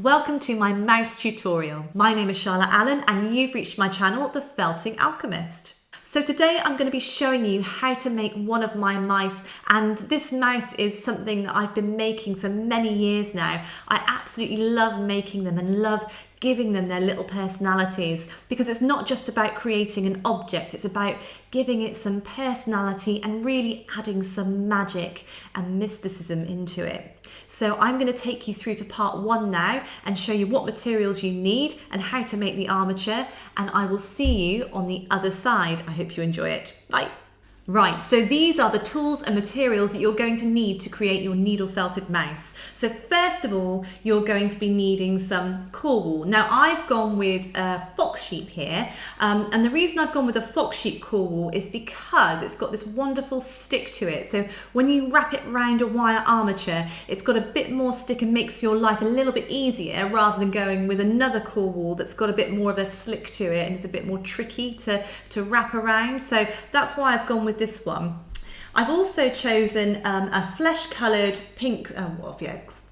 Welcome to my mouse tutorial. My name is Charlotte Allen and you've reached my channel, The Felting Alchemist. So today I'm going to be showing you how to make one of my mice, and this mouse is something that I've been making for many years now. I absolutely love making them and love giving them their little personalities, because it's not just about creating an object, it's about giving it some personality and really adding some magic and mysticism into it. So I'm going to take you through to part 1 now and show you what materials you need and how to make the armature, and I will see you on the other side. I hope you enjoy it. Bye. Right, so these are the tools and materials that you're going to need to create your needle felted mouse. So first of all, you're going to be needing some core wool. Now I've gone with a fox sheep here, and the reason I've gone with a fox sheep core wool is because it's got this wonderful stick to it. So when you wrap it around a wire armature, it's got a bit more stick and makes your life a little bit easier, rather than going with another core wool that's got a bit more of a slick to it and it's a bit more tricky to wrap around. So that's why I've gone with this one. I've also chosen a flesh-coloured pink,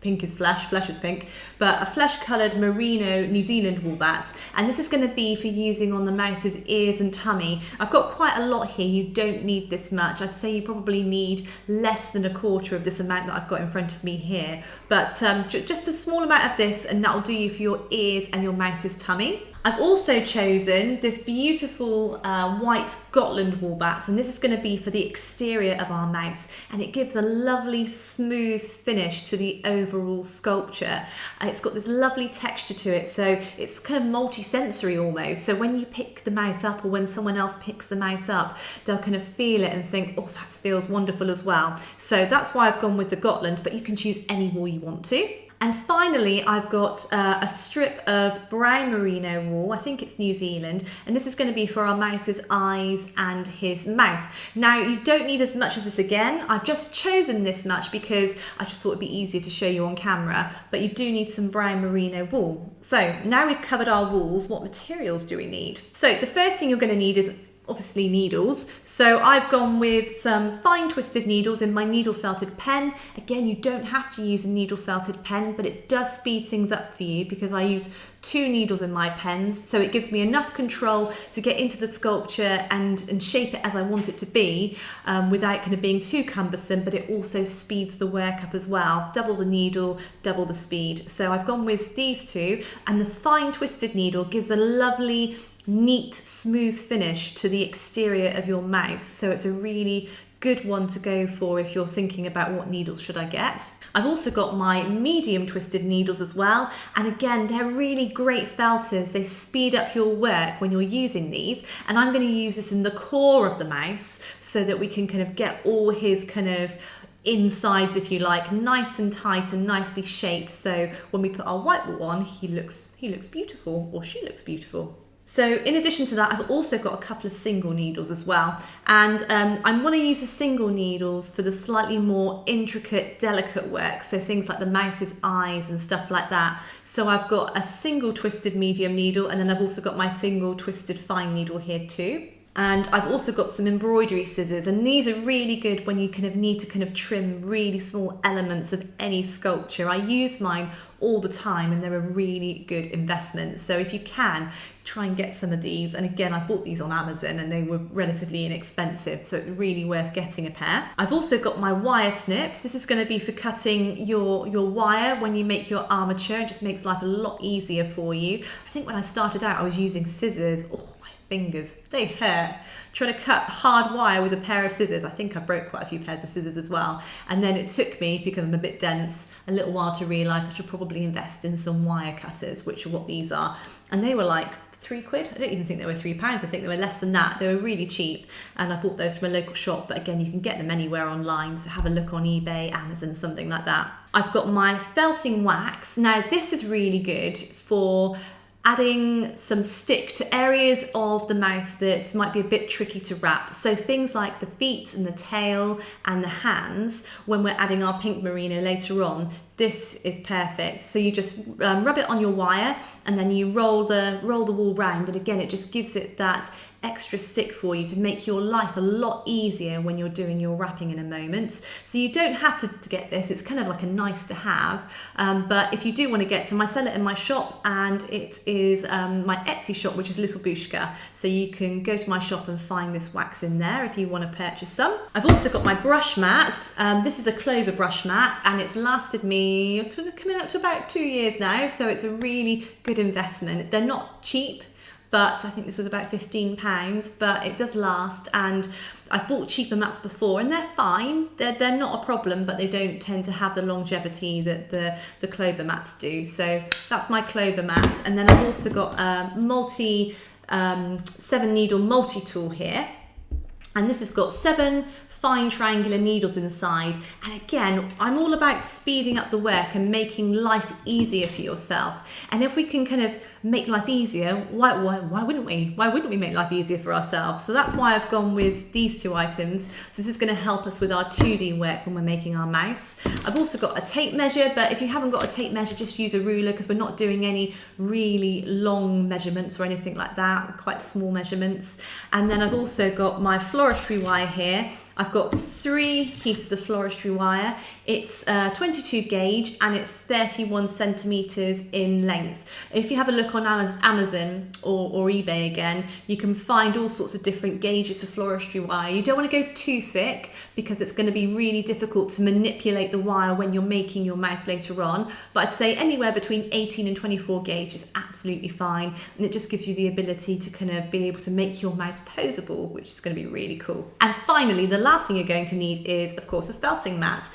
pink is flesh is pink, but a flesh-coloured merino New Zealand wool bats, and this is going to be for using on the mouse's ears and tummy. I've got quite a lot here, you don't need this much. I'd say you probably need less than a quarter of this amount that I've got in front of me here, but just a small amount of this and that'll do you for your ears and your mouse's tummy. I've also chosen this beautiful white Scotland wool bats, and this is going to be for the exterior of our mouse, and it gives a lovely smooth finish to the overall sculpture. It's got this lovely texture to it, so it's kind of multi-sensory almost. So when you pick the mouse up, or when someone else picks the mouse up, they'll kind of feel it and think, oh, that feels wonderful as well. So that's why I've gone with the Gotland, but you can choose any wool you want to. And finally, I've got a strip of brown merino wool, I think it's New Zealand, and this is going to be for our mouse's eyes and his mouth. Now, you don't need as much as this again. I've just chosen this much because I just thought it'd be easier to show you on camera, but you do need some brown merino wool. So now we've covered our wools, what materials do we need? So the first thing you're going to need is obviously needles. So I've gone with some fine twisted needles in my needle felted pen. Again, you don't have to use a needle felted pen, but it does speed things up for you because I use 2 needles in my pens, so it gives me enough control to get into the sculpture and shape it as I want it to be, without kind of being too cumbersome, but it also speeds the work up as well. Double the needle, double the speed. So I've gone with these 2, and the fine twisted needle gives a lovely neat, smooth finish to the exterior of your mouse. So it's a really good one to go for if you're thinking about what needles should I get. I've also got my medium twisted needles as well, and again, they're really great felters. They speed up your work when you're using these, and I'm going to use this in the core of the mouse so that we can kind of get all his kind of insides, if you like, nice and tight and nicely shaped, so when we put our white wool on, he looks beautiful, or she looks beautiful. So in addition to that, I've also got a couple of single needles as well, and I want to use the single needles for the slightly more intricate, delicate work, so things like the mouse's eyes and stuff like that. So I've got a single twisted medium needle, and then I've also got my single twisted fine needle here too. And I've also got some embroidery scissors, and these are really good when you kind of need to kind of trim really small elements of any sculpture. I use mine all the time and they're a really good investment. So if you can, try and get some of these. And again, I bought these on Amazon and they were relatively inexpensive, so it's really worth getting a pair. I've also got my wire snips. This is going to be for cutting your wire when you make your armature. It just makes life a lot easier for you. I think when I started out, I was using scissors. Oh, fingers, they hurt. Trying to cut hard wire with a pair of scissors. I think I broke quite a few pairs of scissors as well. And then it took me, because I'm a bit dense, a little while to realise I should probably invest in some wire cutters, which are what these are. And they were like £3. I don't even think they were £3. I think they were less than that. They were really cheap, and I bought those from a local shop, but again, you can get them anywhere online, so have a look on eBay, Amazon, something like that. I've got my felting wax. Now this is really good for adding some stick to areas of the mouse that might be a bit tricky to wrap. So things like the feet and the tail and the hands, when we're adding our pink merino later on, this is perfect. So you just rub it on your wire and then you roll the wool round, and again, it just gives it that extra stick for you to make your life a lot easier when you're doing your wrapping in a moment. So you don't have to get this, it's kind of like a nice to have, but if you do want to get some, I sell it in my shop, and it is my Etsy shop, which is Little Bushka. So you can go to my shop and find this wax in there if you want to purchase some. I've also got my brush mat. This is a clover brush mat, and it's lasted me coming up to about 2 years now, so it's a really good investment. They're not cheap, but I think this was about £15, but it does last, and I've bought cheaper mats before and they're fine. They're not a problem, but they don't tend to have the longevity that the clover mats do. So that's my clover mat. And then I've also got a 7 needle multi-tool here, and this has got 7 fine triangular needles inside. And again, I'm all about speeding up the work and making life easier for yourself. And if we can kind of make life easier, why wouldn't we? Why wouldn't we make life easier for ourselves? So that's why I've gone with these 2 items. So this is going to help us with our 2D work when we're making our mouse. I've also got a tape measure, but if you haven't got a tape measure, just use a ruler, because we're not doing any really long measurements or anything like that, quite small measurements. And then I've also got my floristry wire here. I've got 3 pieces of floristry wire. It's 22 gauge and it's 31 centimeters in length. If you have a look on Amazon or eBay again, you can find all sorts of different gauges for floristry wire. You don't want to go too thick, because it's going to be really difficult to manipulate the wire when you're making your mouse later on. But I'd say anywhere between 18 and 24 gauge is absolutely fine, and it just gives you the ability to kind of be able to make your mouse posable, which is going to be really cool. And finally, the last thing you're going to need is, of course, a felting mat.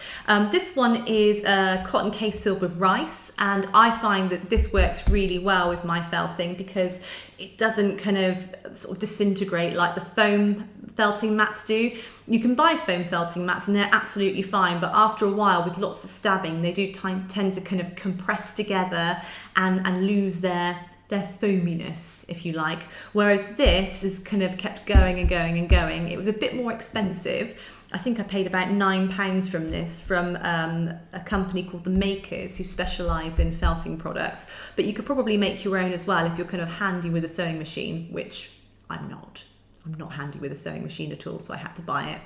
This one is a cotton case filled with rice, and I find that this works really well with my felting, because it doesn't kind of sort of disintegrate like the foam felting mats do. You can buy foam felting mats and they're absolutely fine, but after a while, with lots of stabbing, they do tend to kind of compress together and lose their foaminess, if you like. Whereas this is kind of kept going and going and going. It was a bit more expensive. I think I paid about £9 from this, from a company called The Makers, who specialise in felting products. But you could probably make your own as well if you're kind of handy with a sewing machine, which I'm not. I'm not handy with a sewing machine at all, so I had to buy it.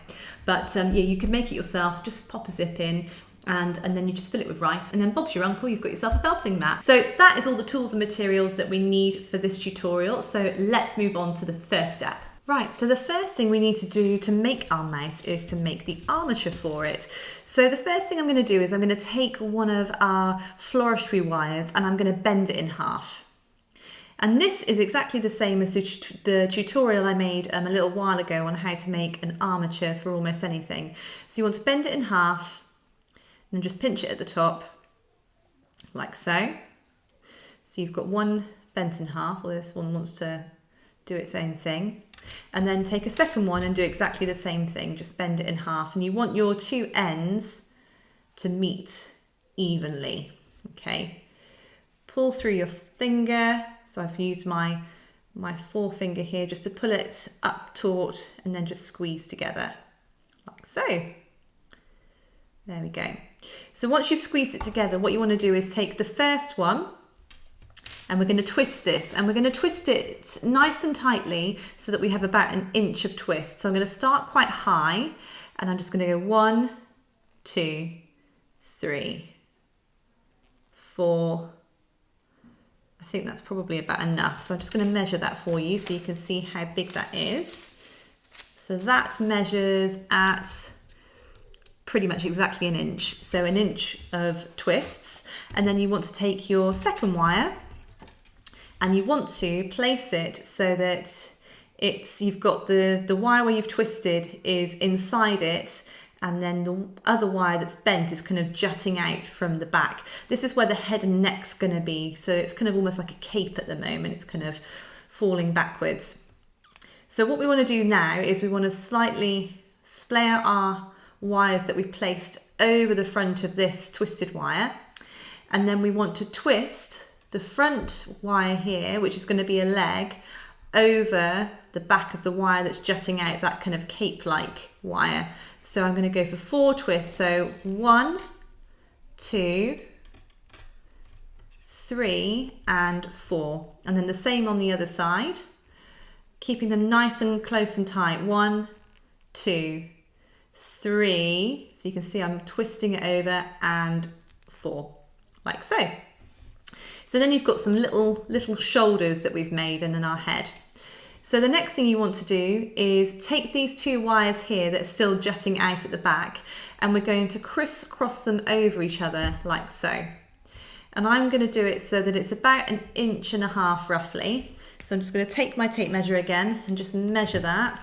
But yeah, you could make it yourself. Just pop a zip in, and then you just fill it with rice, and then Bob's your uncle, you've got yourself a felting mat. So that is all the tools and materials that we need for this tutorial. So let's move on to the first step. Right, so the first thing we need to do to make our mouse is to make the armature for it. So the first thing I'm going to do is I'm going to take one of our floristry wires and I'm going to bend it in half. And this is exactly the same as the tutorial I made a little while ago on how to make an armature for almost anything. So you want to bend it in half and then just pinch it at the top, like so. So you've got one bent in half, or this one wants to do its own thing. And then take a second one and do exactly the same thing, just bend it in half. And you want your 2 ends to meet evenly, okay? Pull through your finger. So I've used my forefinger here just to pull it up taut and then just squeeze together, like so. There we go. So once you've squeezed it together, what you want to do is take the first one, and we're going to twist this, and we're going to twist it nice and tightly so that we have about 1 inch of twist. So I'm going to start quite high, and I'm just going to go 1, 2, 3, 4. I think that's probably about enough. So I'm just going to measure that for you so you can see how big that is. So that measures at pretty much exactly 1 inch. So 1 inch of twists. And then you want to take your second wire, and you want to place it so that you've got the wire where you've twisted is inside it, and then the other wire that's bent is kind of jutting out from the back. This is where the head and neck's going to be. So it's kind of almost like a cape at the moment. It's kind of falling backwards. So what we want to do now is we want to slightly splay out our wires that we've placed over the front of this twisted wire. And then we want to twist the front wire here, which is going to be a leg, over the back of the wire that's jutting out, that kind of cape-like wire. So I'm going to go for 4 twists. So 1, 2, 3, and 4. And then the same on the other side. keeping them nice and close and tight. 1, 2, 3. So you can see I'm twisting it over, and 4, like so. So then you've got some little shoulders that we've made and then our head. So the next thing you want to do is take these 2 wires here that are still jutting out at the back, and we're going to crisscross them over each other like so. And I'm going to do it so that it's about 1.5 inches roughly. So I'm just going to take my tape measure again and just measure that.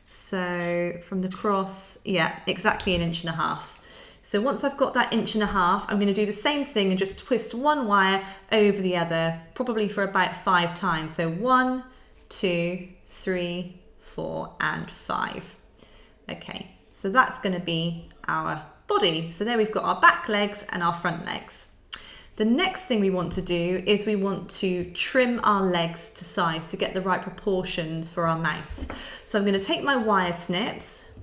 So from the cross, yeah, exactly 1.5 inches. So once I've got that 1.5 inches, I'm going to do the same thing and just twist one wire over the other, probably for about 5 times. So 1, 2, 3, 4, and 5. Okay, so that's going to be our body. So there we've got our back legs and our front legs. The next thing we want to do is we want to trim our legs to size to get the right proportions for our mouse. So I'm going to take my wire snips,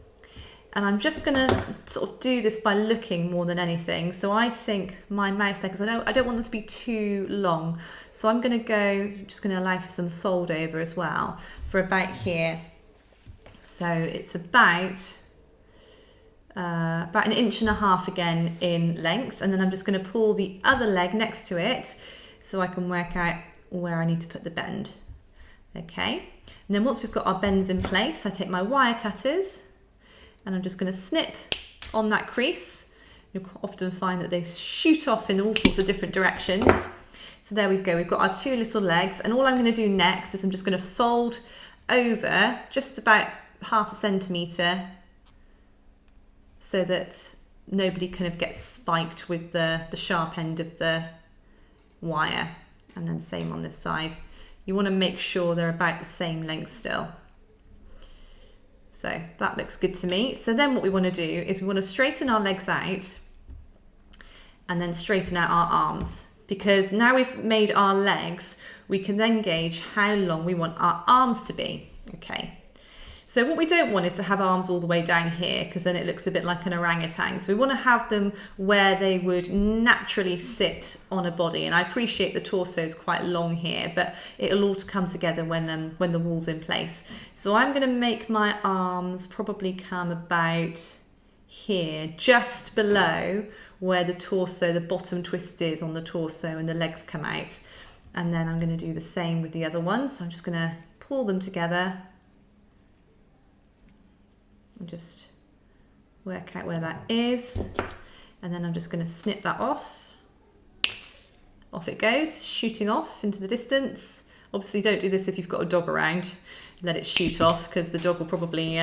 and I'm just going to sort of do this by looking more than anything. So I think my mouse legs, I don't want them to be too long. So I'm going to go, just going to allow for some fold over as well for about here. So it's about 1.5 inches again in length, and then I'm just going to pull the other leg next to it so I can work out where I need to put the bend. Okay, and then once we've got our bends in place, I take my wire cutters and I'm just going to snip on that crease. You'll often find that they shoot off in all sorts of different directions. So there we go, we've got our 2 little legs, and all I'm going to do next is I'm just going to fold over just about 0.5 centimetre so that nobody kind of gets spiked with the sharp end of the wire. And then same on this side. You want to make sure they're about the same length still. So that looks good to me. So then what we want to do is we want to straighten our legs out and then straighten out our arms, because now we've made our legs, we can then gauge how long we want our arms to be. Okay. So what we don't want is to have arms all the way down here, because then it looks a bit like an orangutan. So we want to have them where they would naturally sit on a body. And I appreciate the torso is quite long here, but it'll all come together when the wall's in place. So I'm going to make my arms probably come about here, just below where the torso, the bottom twist is on the torso, and the legs come out. And then I'm going to do the same with the other one. So I'm just going to pull them together and just work out where that is, and then I'm just going to snip that off. Off it goes, shooting off into the distance. Obviously don't do this if you've got a dog around. Let it shoot off, because the dog will probably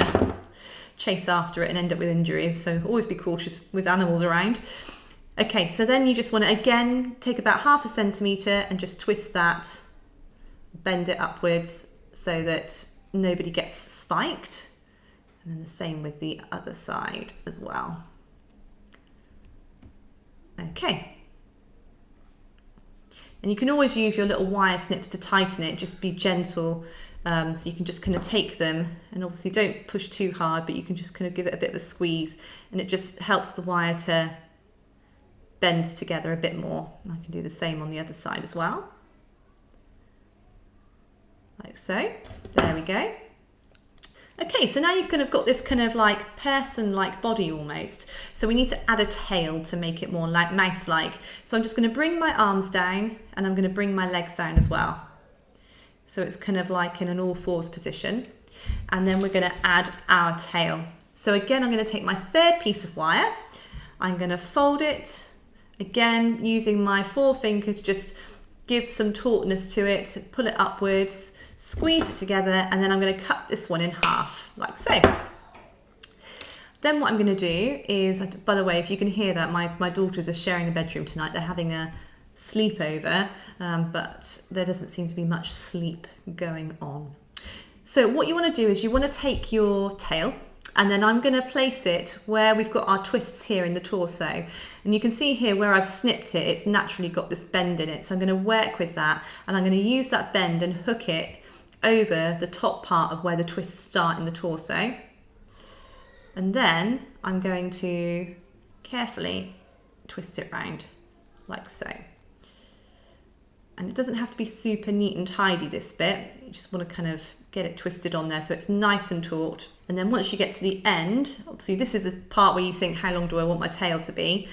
chase after it and end up with injuries, so always be cautious with animals around. Okay, so then you just want to again take about 0.5 centimetre and just twist that, bend it upwards so that nobody gets spiked. And then the same with the other side as well. Okay. And you can always use your little wire snips to tighten it, just be gentle. So you can just kind of take them, and obviously don't push too hard, but you can just kind of give it a bit of a squeeze, and it just helps the wire to bend together a bit more. I can do the same on the other side as well. Like so. There we go. Okay, so now you've kind of got this kind of like person-like body almost. So we need to add a tail to make it more like mouse-like. So I'm just going to bring my arms down, and I'm going to bring my legs down as well. So it's kind of like in an all-fours position. And then we're going to add our tail. So again, I'm going to take my 3rd piece of wire. I'm going to fold it, again, using my forefinger to just give some tautness to it, pull it upwards, squeeze it together, and then I'm going to cut this one in half, like so. Then what I'm going to do is, by the way, if you can hear that, my daughters are sharing a bedroom tonight. They're having a sleepover, but there doesn't seem to be much sleep going on. So what you want to do is you want to take your tail, and then I'm going to place it where we've got our twists here in the torso. And you can see here where I've snipped it, it's naturally got this bend in it. So I'm going to work with that, and I'm going to use that bend and hook it over the top part of where the twists start in the torso. And then I'm going to carefully twist it round like so. And it doesn't have to be super neat and tidy, this bit. You just want to kind of get it twisted on there so it's nice and taut. And then once you get to the end, obviously this is the part where you think, how long do I want my tail to be?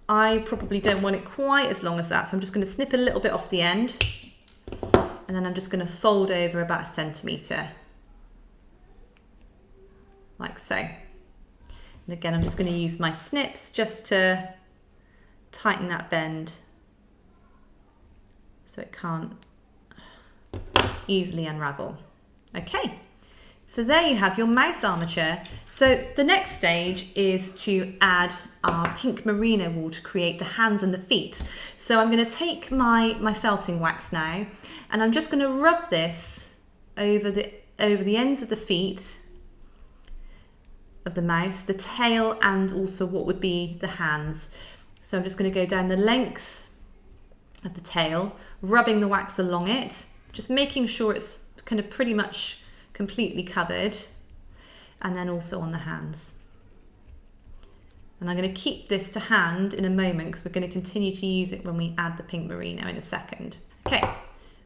I probably don't want it quite as long as that, so I'm just going to snip a little bit off the end, and then I'm just going to fold over about 1 centimetre, like so. And again, I'm just going to use my snips just to tighten that bend so it can't easily unravel. Okay, so there you have your mouse armature. So the next stage is to add our pink merino wool to create the hands and the feet. So I'm going to take my felting wax now, and I'm just going to rub this over the ends of the feet of the mouse, the tail, and also what would be the hands. So I'm just going to go down the length of the tail, rubbing the wax along it, just making sure it's kind of pretty much completely covered, and then also on the hands. And I'm going to keep this to hand in a moment because we're going to continue to use it when we add the pink merino in a second. Okay,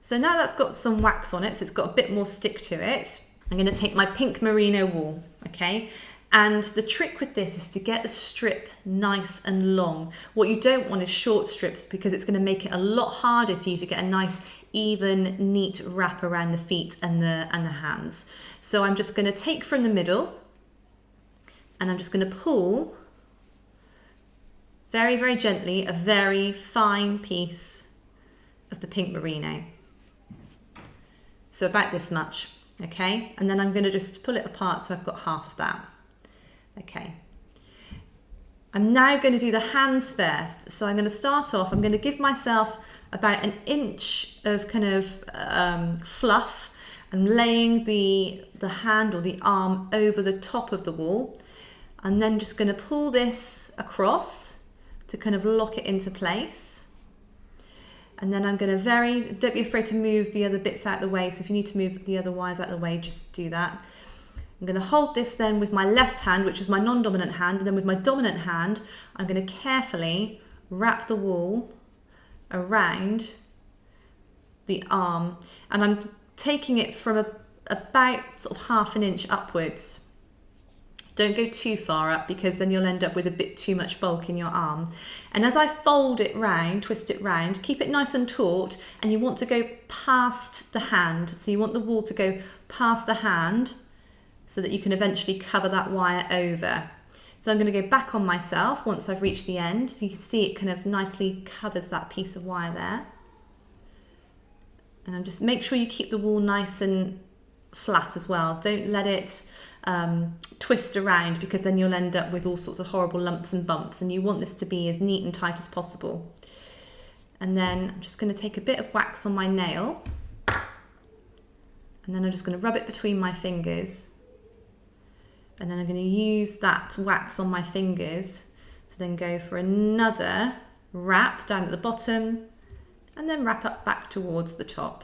so now that's got some wax on it, so it's got a bit more stick to it. I'm going to take my pink merino wool, okay? And the trick with this is to get the strip nice and long. What you don't want is short strips, because it's going to make it a lot harder for you to get a nice, even, neat wrap around the feet and the hands. So I'm just going to take from the middle, and I'm just going to pull very, very gently a very fine piece of the pink merino. So about this much, okay? And then I'm going to just pull it apart so I've got half of that. Okay, I'm now going to do the hands first. So I'm going to start off, I'm going to give myself about 1 inch of kind of fluff. I'm laying the hand or the arm over the top of the wool. I'm then just going to pull this across to kind of lock it into place. And then I'm going to don't be afraid to move the other bits out of the way. So if you need to move the other wires out of the way, just do that. I'm going to hold this then with my left hand, which is my non-dominant hand, and then with my dominant hand, I'm going to carefully wrap the wool around the arm, and I'm taking it from about sort of 1/2 inch upwards. Don't go too far up, because then you'll end up with a bit too much bulk in your arm. And as I fold it round, twist it round, keep it nice and taut, and you want to go past the hand. So you want the wool to go past the hand, so that you can eventually cover that wire over. So I'm going to go back on myself once I've reached the end. You can see it kind of nicely covers that piece of wire there. And just make sure you keep the wool nice and flat as well. Don't let it twist around, because then you'll end up with all sorts of horrible lumps and bumps, and you want this to be as neat and tight as possible. And then I'm just going to take a bit of wax on my nail, and then I'm just going to rub it between my fingers. And then I'm going to use that wax on my fingers to then go for another wrap down at the bottom, and then wrap up back towards the top.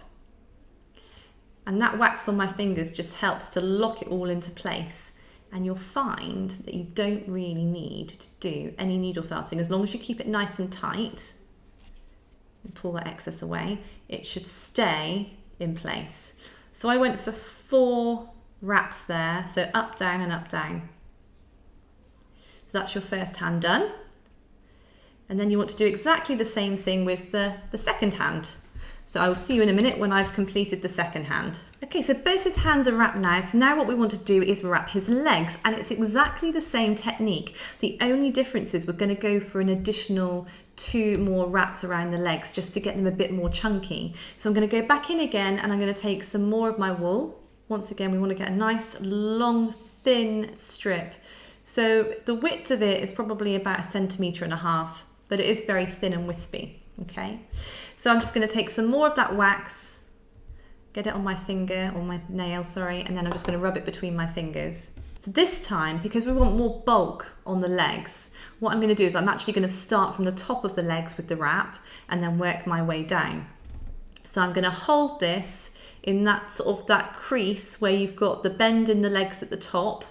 And that wax on my fingers just helps to lock it all into place. And you'll find that you don't really need to do any needle felting. As long as you keep it nice and tight and pull that excess away, it should stay in place. So I went for 4 wraps there, so up, down, and up, down. So that's your first hand done. And then you want to do exactly the same thing with the second hand. So I will see you in a minute when I've completed the second hand. Okay, so both his hands are wrapped now. So now what we want to do is wrap his legs, and it's exactly the same technique. The only difference is we're going to go for an additional 2 more wraps around the legs just to get them a bit more chunky. So I'm going to go back in again, and I'm going to take some more of my wool. Once again, we want to get a nice, long, thin strip. So the width of it is probably about 1.5 centimetres, but it is very thin and wispy, okay? So I'm just going to take some more of that wax, get it on my finger, or my nail, sorry, and then I'm just going to rub it between my fingers. So this time, because we want more bulk on the legs, what I'm going to do is I'm actually going to start from the top of the legs with the wrap and then work my way down. So I'm going to hold this in that sort of that crease where you've got the bend in the legs at the top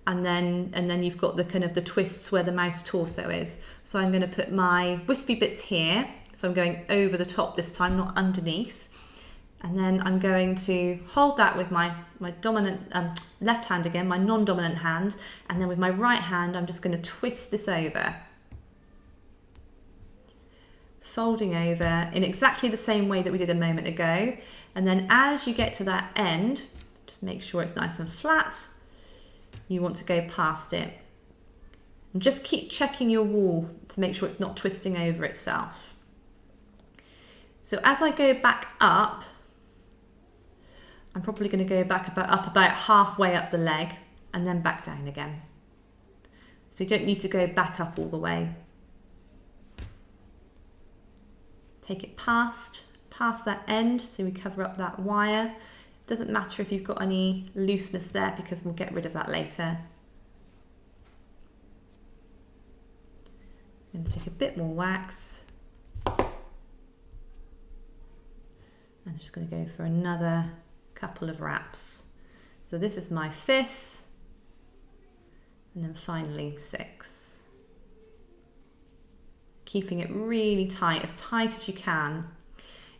and then you've got the kind of the twists where the mouse torso is. So I'm going to put my wispy bits here. So I'm going over the top this time, not underneath. And then I'm going to hold that with my dominant left hand again, my non-dominant hand. And then with my right hand, I'm just going to twist this over. Folding over in exactly the same way that we did a moment ago. And then as you get to that end, just make sure it's nice and flat. You want to go past it. And just keep checking your wool to make sure it's not twisting over itself. So as I go back up, I'm probably going to go back about halfway up the leg and then back down again. So you don't need to go back up all the way. Take it past that end so we cover up that wire. It doesn't matter if you've got any looseness there because we'll get rid of that later. I'm going to take a bit more wax. I'm just going to go for another couple of wraps. So this is my 5th, and then finally 6. Keeping it really tight as you can.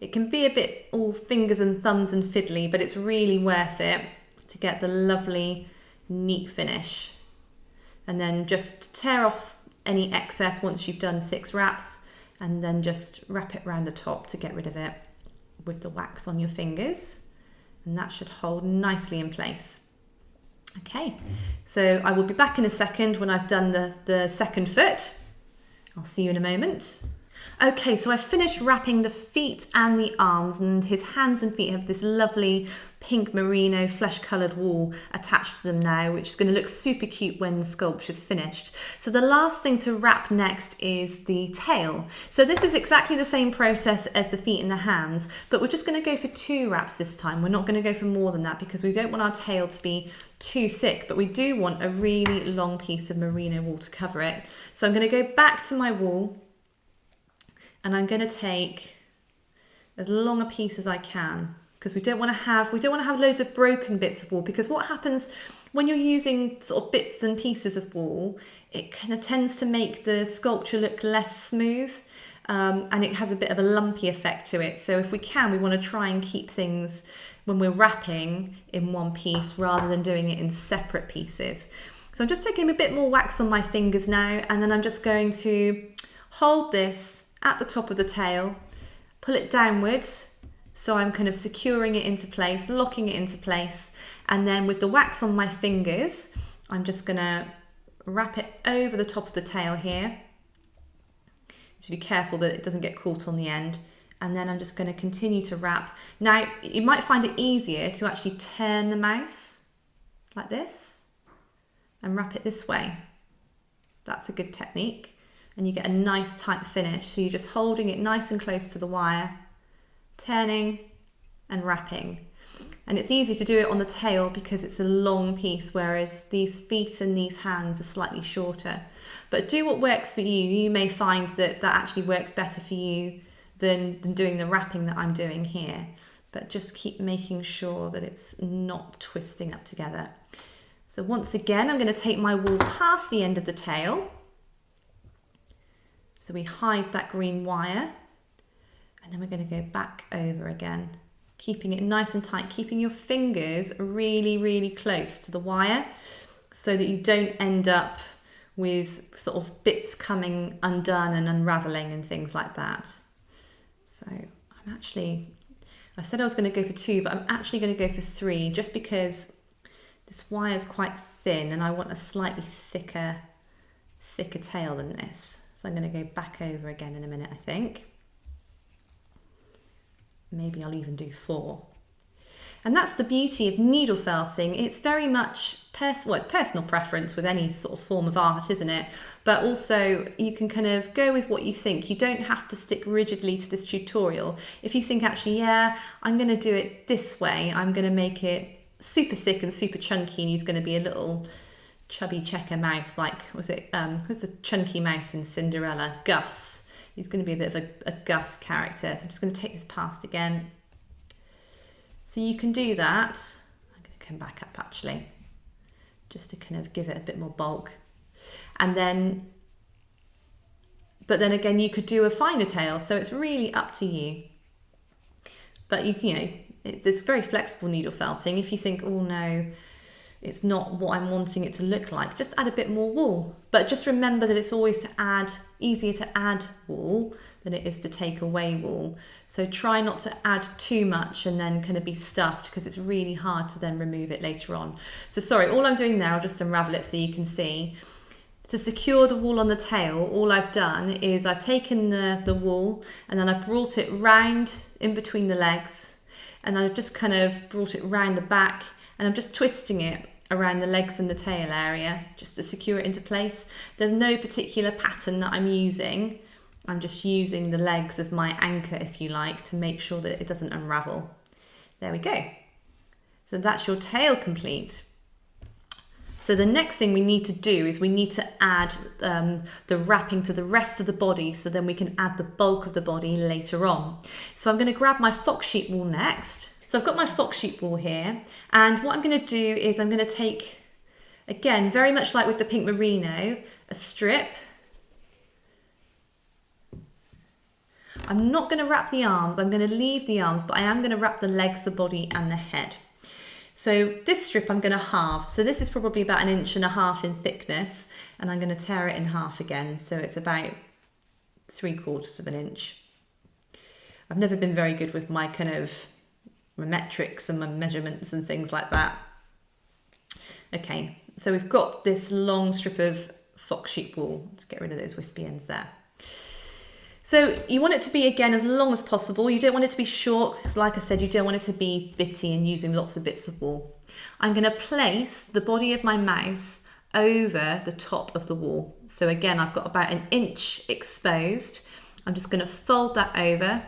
It can be a bit all fingers and thumbs and fiddly, but it's really worth it to get the lovely neat finish. And then just tear off any excess once you've done 6 wraps, and then just wrap it around the top to get rid of it with the wax on your fingers. And that should hold nicely in place. Okay, so I will be back in a second when I've done the second foot. I'll see you in a moment. Okay, so I've finished wrapping the feet and the arms, and his hands and feet have this lovely pink merino flesh coloured wool attached to them now, which is going to look super cute when the sculpture's finished. So the last thing to wrap next is the tail. So this is exactly the same process as the feet and the hands, but we're just going to go for 2 wraps this time. We're not going to go for more than that because we don't want our tail to be too thick, but we do want a really long piece of merino wool to cover it. So I'm going to go back to my wool, and I'm going to take as long a piece as I can because we don't want to have loads of broken bits of wool, because what happens when you're using sort of bits and pieces of wool, it kind of tends to make the sculpture look less smooth, and it has a bit of a lumpy effect to it. So if we can, we want to try and keep things when we're wrapping in one piece rather than doing it in separate pieces. So I'm just taking a bit more wax on my fingers now, and then I'm just going to hold this at the top of the tail, pull it downwards, so I'm kind of securing it into place, locking it into place, and then with the wax on my fingers, I'm just going to wrap it over the top of the tail here. To be careful that it doesn't get caught on the end, and then I'm just going to continue to wrap. Now, you might find it easier to actually turn the mouse like this and wrap it this way. That's a good technique. And you get a nice tight finish. So you're just holding it nice and close to the wire, turning and wrapping. And it's easy to do it on the tail because it's a long piece, whereas these feet and these hands are slightly shorter. But do what works for you. You may find that that actually works better for you than doing the wrapping that I'm doing here. But just keep making sure that it's not twisting up together. So once again, I'm going to take my wool past the end of the tail. So we hide that green wire, and then we're going to go back over again, keeping it nice and tight, keeping your fingers really, really close to the wire so that you don't end up with sort of bits coming undone and unraveling and things like that. So I said I was going to go for 2, but I'm actually going to go for 3 just because this wire is quite thin and I want a slightly thicker tail than this. So I'm going to go back over again in a minute, I think. Maybe I'll even do 4. And that's the beauty of needle felting. It's very much it's personal preference with any sort of form of art, isn't it? But also you can kind of go with what you think. You don't have to stick rigidly to this tutorial. If you think actually, yeah, I'm going to do it this way, I'm going to make it super thick and super chunky, and he's going to be a little chubby checker mouse, like who's the chunky mouse in Cinderella? Gus. He's going to be a bit of a Gus character. So I'm just going to take this past again. So you can do that. I'm going to come back up actually. just to kind of give it a bit more bulk. And then, but then again, you could do a finer tail, so it's really up to you. But you know, it's very flexible needle felting. If you think, oh no, it's not what I'm wanting it to look like, just add a bit more wool. But just remember that it's always easier to add wool than it is to take away wool. So try not to add too much and then kind of be stuffed, because it's really hard to then remove it later on. So sorry, all I'm doing there, I'll just unravel it so you can see. To secure the wool on the tail, all I've done is I've taken the wool and then I've brought it round in between the legs, and then I've just kind of brought it round the back, and I'm just twisting it around the legs and the tail area just to secure it into place. There's no particular pattern that I'm using. I'm just using the legs as my anchor, if you like, to make sure that it doesn't unravel. There we go. So that's your tail complete. So the next thing we need to do is we need to add the wrapping to the rest of the body, so then we can add the bulk of the body later on. So I'm going to grab my fox sheep wool next. So I've got my fox sheep wool here, and what I'm going to do is I'm going to take, again, very much like with the pink merino, a strip. I'm not going to wrap the arms, I'm going to leave the arms, but I am going to wrap the legs, the body and the head. So this strip I'm going to halve. So this is probably about 1.5 inches in thickness, and I'm going to tear it in half again. So it's about 3/4 of an inch. I've never been very good with my kind of my metrics and my measurements and things like that. Okay, so we've got this long strip of fox sheep wool. Let's get rid of those wispy ends there. So you want it to be, again, as long as possible. You don't want it to be short, because like I said, you don't want it to be bitty and using lots of bits of wool. I'm going to place the body of my mouse over the top of the wool. So again, I've got about 1 inch exposed. I'm just going to fold that over,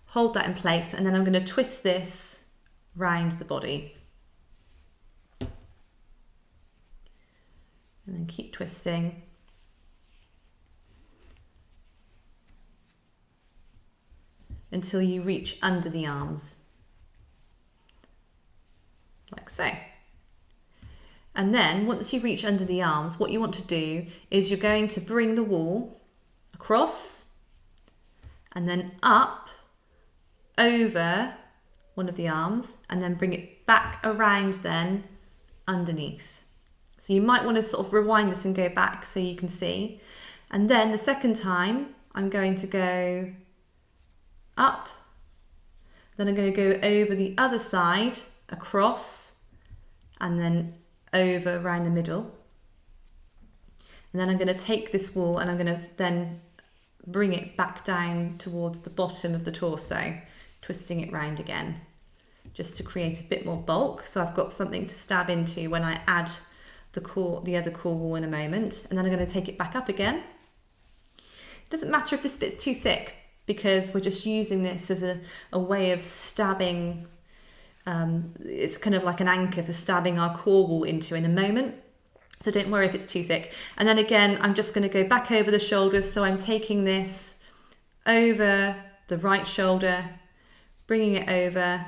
hold that in place, and then I'm going to twist this round the body. And then keep twisting. Until you reach under the arms, like so. And then once you reach under the arms, what you want to do is you're going to bring the wool across and then up over one of the arms, and then bring it back around then underneath. So you might want to sort of rewind this and go back so you can see. And then the second time I'm going to go up, then I'm going to go over the other side, across, and then over around the middle. And then I'm going to take this wool and I'm going to then bring it back down towards the bottom of the torso, twisting it round again, just to create a bit more bulk. So I've got something to stab into when I add the other core wool in a moment. And then I'm going to take it back up again. It doesn't matter if this bit's too thick, because we're just using this as a way of stabbing. It's kind of like an anchor for stabbing our core wool into in a moment. So don't worry if it's too thick. And then again, I'm just going to go back over the shoulders. So I'm taking this over the right shoulder, bringing it over,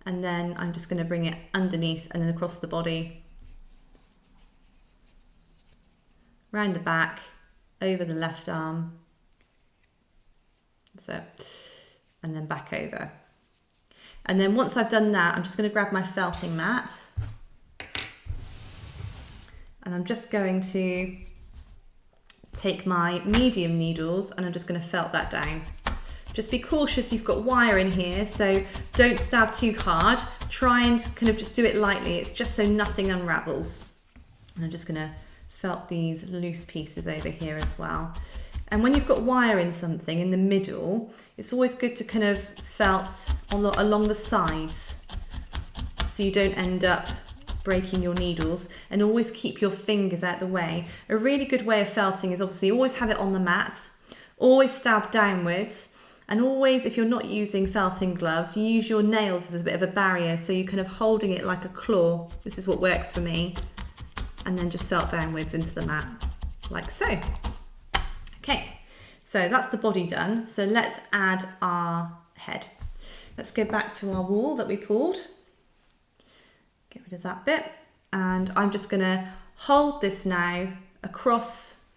and then I'm just going to bring it underneath and then across the body, round the back, over the left arm. So, and then back over. And then once I've done that, I'm just going to grab my felting mat, and I'm just going to take my medium needles and I'm just going to felt that down. Just be cautious, you've got wire in here, so don't stab too hard. Try and kind of just do it lightly. It's just so nothing unravels. And I'm just going to felt these loose pieces over here as well. And when you've got wire in something in the middle, it's always good to kind of felt along the sides, so you don't end up breaking your needles, and always keep your fingers out the way. A really good way of felting is obviously always have it on the mat, always stab downwards, and always, if you're not using felting gloves, you use your nails as a bit of a barrier, so you're kind of holding it like a claw. This is what works for me. And then just felt downwards into the mat, like so. Okay, so that's the body done. So let's add our head. Let's go back to our wool that we pulled. Get rid of that bit. And I'm just going to hold this now across,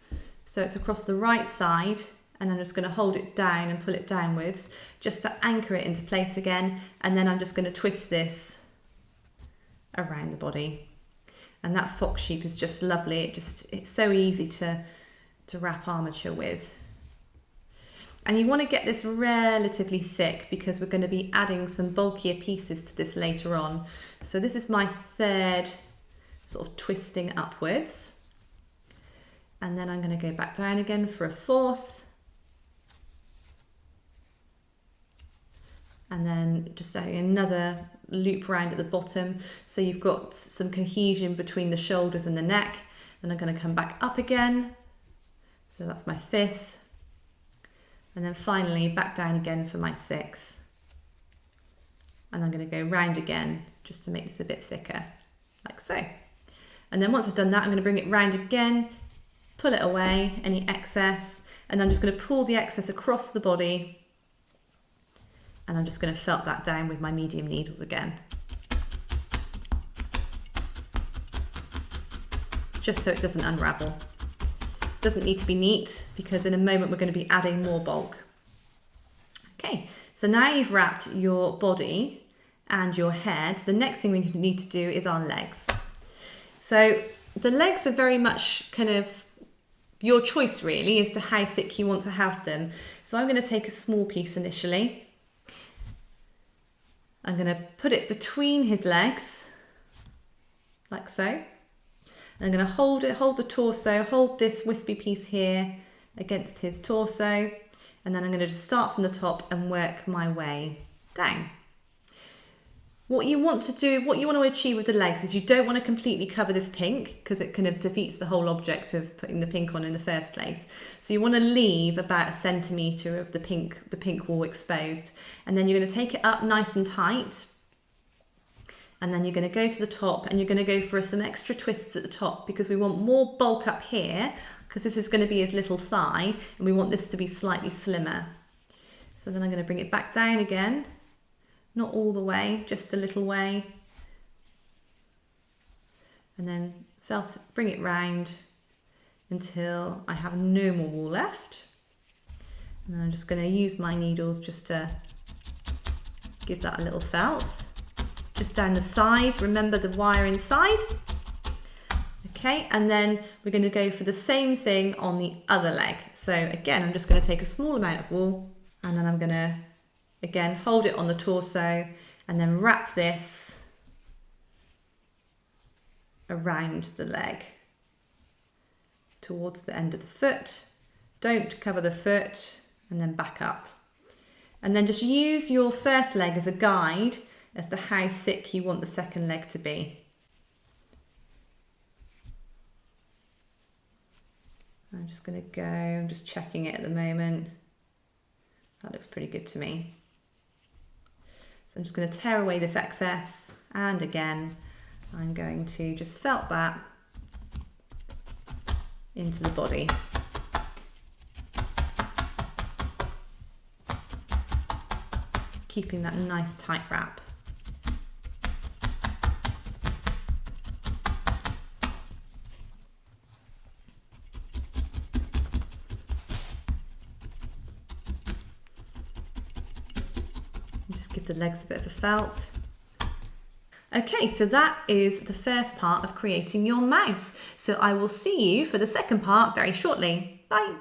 so it's across the right side, and I'm just going to hold it down and pull it downwards just to anchor it into place again. And then I'm just going to twist this around the body. And that fox sheep is just lovely. It's so easy to wrap armature with. And you want to get this relatively thick because we're going to be adding some bulkier pieces to this later on. So this is my third sort of twisting upwards. And then I'm going to go back down again for a fourth. And then just adding another loop round at the bottom. So you've got some cohesion between the shoulders and the neck. Then I'm going to come back up again. So that's my fifth. And then finally back down again for my sixth. And I'm going to go round again just to make this a bit thicker, like so. And then once I've done that, I'm going to bring it round again, pull it away, any excess, and I'm just going to pull the excess across the body. And I'm just going to felt that down with my medium needles again. Just so it doesn't unravel. Doesn't need to be neat because in a moment we're going to be adding more bulk. Okay, so now you've wrapped your body and your head. The next thing we need to do is our legs. So the legs are very much kind of your choice really as to how thick you want to have them. So I'm going to take a small piece initially. I'm going to put it between his legs, like so. I'm going to hold the torso, hold this wispy piece here against his torso, and then I'm going to just start from the top and work my way down. What you want to achieve with the legs is you don't want to completely cover this pink because it kind of defeats the whole object of putting the pink on in the first place. So you want to leave about 1 centimetre of the pink wall exposed, and then you're going to take it up nice and tight. And then you're going to go to the top and you're going to go for some extra twists at the top because we want more bulk up here because this is going to be his little thigh and we want this to be slightly slimmer. So then I'm going to bring it back down again, not all the way, just a little way. And then bring it round until I have no more wool left. And then I'm just going to use my needles just to give that a little felt. Just down the side, remember the wire inside. Okay, and then we're going to go for the same thing on the other leg. So again, I'm just going to take a small amount of wool and then I'm going to, again, hold it on the torso and then wrap this around the leg towards the end of the foot. Don't cover the foot and then back up. And then just use your first leg as a guide as to how thick you want the second leg to be. I'm just going to go, I'm just checking it at the moment. That looks pretty good to me. So I'm just going to tear away this excess, and again I'm going to just felt that into the body. Keeping that nice tight wrap. Just give the legs a bit of a felt. Okay, so that is the first part of creating your mouse. So I will see you for the second part very shortly. Bye.